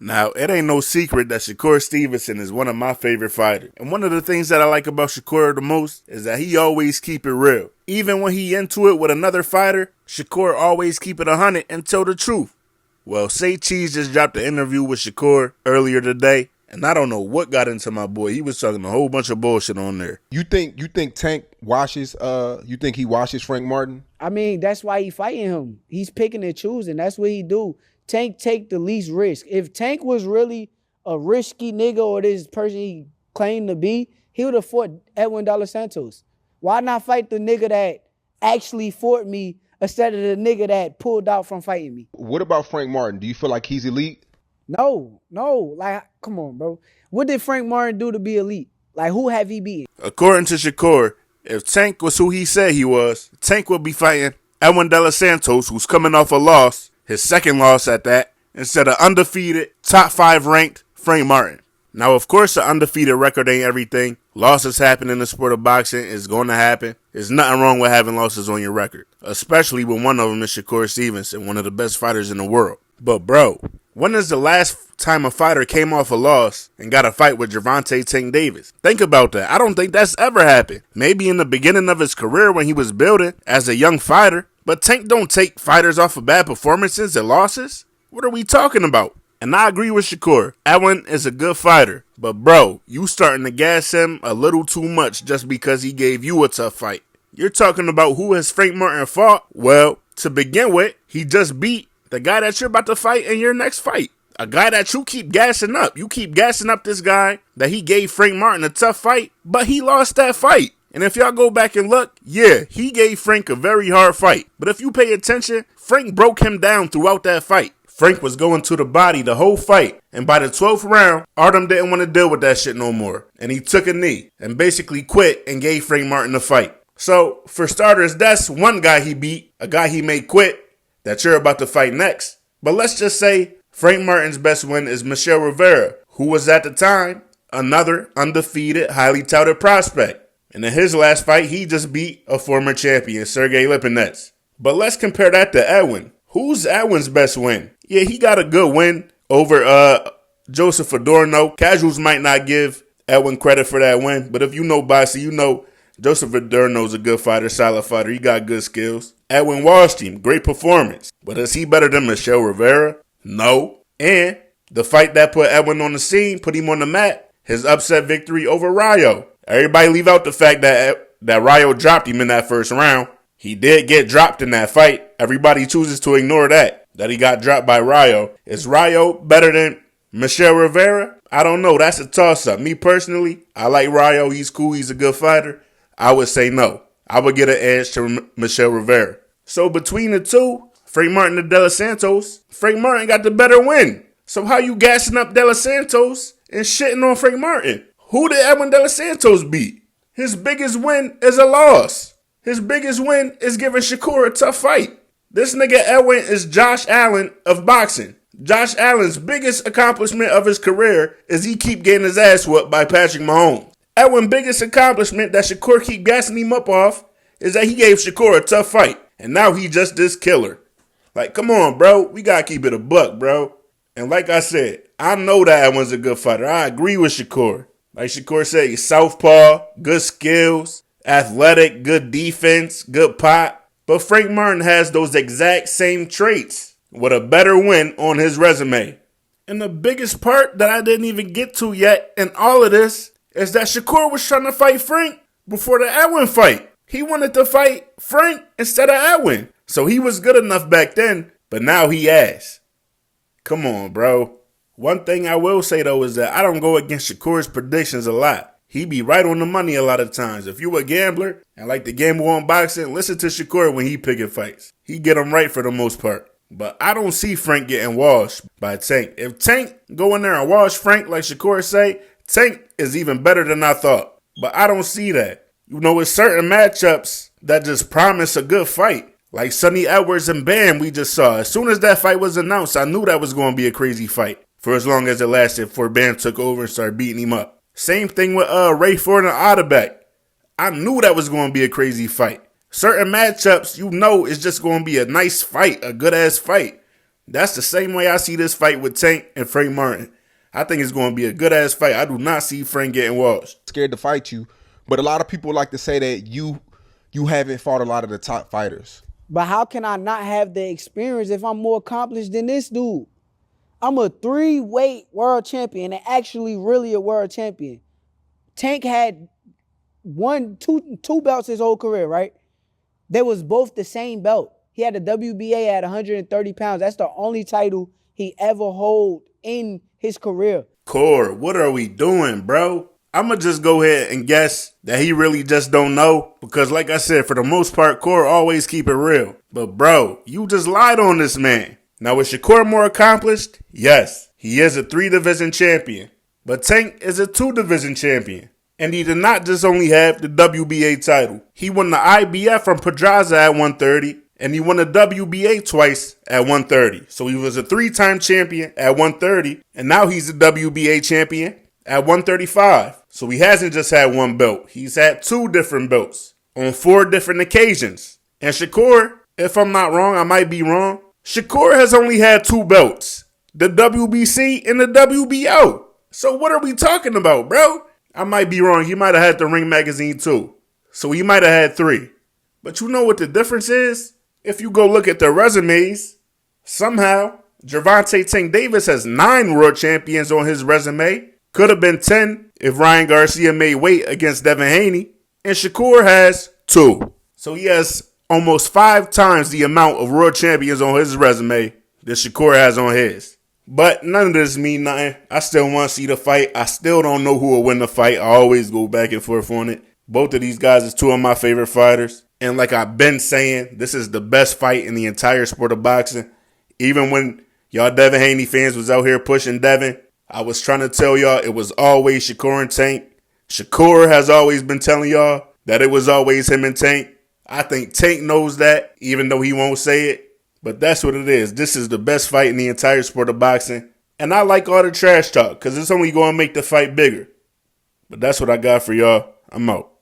Now, it ain't no secret that Shakur Stevenson is one of my favorite fighters. And one of the things that I like about Shakur the most is that he always keep it real. Even when he into it with another fighter, Shakur always keep it 100 and tell the truth. Well, Say Cheese just dropped an interview with Shakur earlier today, and I don't know what got into my boy. He was talking a whole bunch of bullshit on there. You think Tank washes you think he washes Frank Martin? I mean, that's why he fighting him. He's picking and choosing. That's what he do. Tank take the least risk. If Tank was really a risky nigga or this person he claimed to be, he would have fought Edwin De Los Santos. Why not fight the nigga that actually fought me instead of the nigga that pulled out from fighting me? What about Frank Martin? Do you feel like he's elite? No. Like, come on, bro. What did Frank Martin do to be elite? Like, who have he beaten? According to Shakur, if Tank was who he said he was, Tank would be fighting Edwin De Los Santos, who's coming off a loss, his second loss at that, instead of undefeated, top 5 ranked Frank Martin. Now, of course, the undefeated record ain't everything. Losses happen in the sport of boxing. It's going to happen. There's nothing wrong with having losses on your record, especially when one of them is Shakur Stevenson, one of the best fighters in the world. But, bro, when is the last time a fighter came off a loss and got a fight with Gervonta Tank Davis? Think about that. I don't think that's ever happened. Maybe in the beginning of his career when he was building as a young fighter, but Tank don't take fighters off of bad performances and losses. What are we talking about? And I agree with Shakur. Edwin is a good fighter. But bro, you starting to gas him a little too much just because he gave you a tough fight. You're talking about who has Frank Martin fought? Well, to begin with, he just beat the guy that you're about to fight in your next fight. A guy that you keep gassing up. You keep gassing up this guy that he gave Frank Martin a tough fight, but he lost that fight. And if y'all go back and look, yeah, he gave Frank a very hard fight. But if you pay attention, Frank broke him down throughout that fight. Frank was going to the body the whole fight. And by the 12th round, Artem didn't want to deal with that shit no more. And he took a knee and basically quit and gave Frank Martin the fight. So, for starters, that's one guy he beat, a guy he made quit that you're about to fight next. But let's just say Frank Martin's best win is Michel Rivera, who was at the time another undefeated, highly touted prospect. And in his last fight, he just beat a former champion, Sergey Lipinets. But let's compare that to Edwin. Who's Edwin's best win? Yeah, he got a good win over Joseph Adorno. Casuals might not give Edwin credit for that win, but if you know boxing, you know Joseph Adorno's a good fighter, solid fighter. He got good skills. Edwin washed him, great performance. But is he better than Michel Rivera? No. And the fight that put Edwin on the scene, put him on the map, his upset victory over Rayo. Everybody leave out the fact that Rayo dropped him in that first round. He did get dropped in that fight. Everybody chooses to ignore that he got dropped by Rayo. Is Rayo better than Michel Rivera? I don't know. That's a toss-up. Me personally, I like Rayo. He's cool. He's a good fighter. I would say no. I would get an edge to Michel Rivera. So between the two, Frank Martin and De Los Santos, Frank Martin got the better win. So how you gassing up De Los Santos and shitting on Frank Martin? Who did Edwin De Los Santos beat? His biggest win is a loss. His biggest win is giving Shakur a tough fight. This nigga Edwin is Josh Allen of boxing. Josh Allen's biggest accomplishment of his career is he keep getting his ass whooped by Patrick Mahomes. Edwin's biggest accomplishment that Shakur keep gassing him up off is that he gave Shakur a tough fight. And now he just this killer. Like, come on, bro. We gotta keep it a buck, bro. And like I said, I know that Edwin's a good fighter. I agree with Shakur. Like Shakur said, he's southpaw, good skills, athletic, good defense, good pop. But Frank Martin has those exact same traits with a better win on his resume. And the biggest part that I didn't even get to yet in all of this is that Shakur was trying to fight Frank before the Edwin fight. He wanted to fight Frank instead of Edwin. So he was good enough back then, but now he ass. Come on, bro. One thing I will say, though, is that I don't go against Shakur's predictions a lot. He be right on the money a lot of times. If you a gambler and like to gamble on boxing, listen to Shakur when he picking fights. He get them right for the most part. But I don't see Frank getting washed by Tank. If Tank go in there and wash Frank like Shakur say, Tank is even better than I thought. But I don't see that. You know, it's certain matchups that just promise a good fight. Like Sonny Edwards and Bam we just saw. As soon as that fight was announced, I knew that was going to be a crazy fight. For as long as it lasted before Bam took over and started beating him up. Same thing with Ray Ford and Otabek. I knew that was going to be a crazy fight. Certain matchups, you know, it's just going to be a nice fight, a good-ass fight. That's the same way I see this fight with Tank and Frank Martin. I think it's going to be a good-ass fight. I do not see Frank getting washed. Scared to fight you, but a lot of people like to say that you haven't fought a lot of the top fighters. But how can I not have the experience if I'm more accomplished than this dude? I'm a 3-weight world champion and actually really a world champion. Tank had two belts his whole career, right? They was both the same belt. He had the WBA at 130 pounds. That's the only title he ever hold in his career. Core, what are we doing, bro? I'ma just go ahead and guess that he really just don't know. Because like I said, for the most part, Core always keep it real. But bro, you just lied on this man. Now is Shakur more accomplished? Yes, he is a 3-division champion. But Tank is a 2-division champion. And he did not just only have the WBA title. He won the IBF from Pedraza at 130. And he won the WBA twice at 130. So he was a 3-time champion at 130. And now he's a WBA champion at 135. So he hasn't just had one belt. He's had 2 different belts on 4 different occasions. And Shakur, if I'm not wrong, I might be wrong. Shakur has only had 2 belts. The WBC and the WBO. So what are we talking about, bro? I might be wrong. He might have had the Ring magazine too. So he might have had 3. But you know what the difference is? If you go look at their resumes, somehow Gervonta Tank Davis has 9 world champions on his resume. Could have been 10 if Ryan Garcia made weight against Devin Haney. And Shakur has 2. So he has almost 5 times the amount of world champions on his resume that Shakur has on his. But none of this mean nothing. I still want to see the fight. I still don't know who will win the fight. I always go back and forth on it. Both of these guys is 2 of my favorite fighters. And like I've been saying, this is the best fight in the entire sport of boxing. Even when y'all Devin Haney fans was out here pushing Devin, I was trying to tell y'all it was always Shakur and Tank. Shakur has always been telling y'all that it was always him and Tank. I think Tank knows that, even though he won't say it. But that's what it is. This is the best fight in the entire sport of boxing. And I like all the trash talk because it's only going to make the fight bigger. But that's what I got for y'all. I'm out.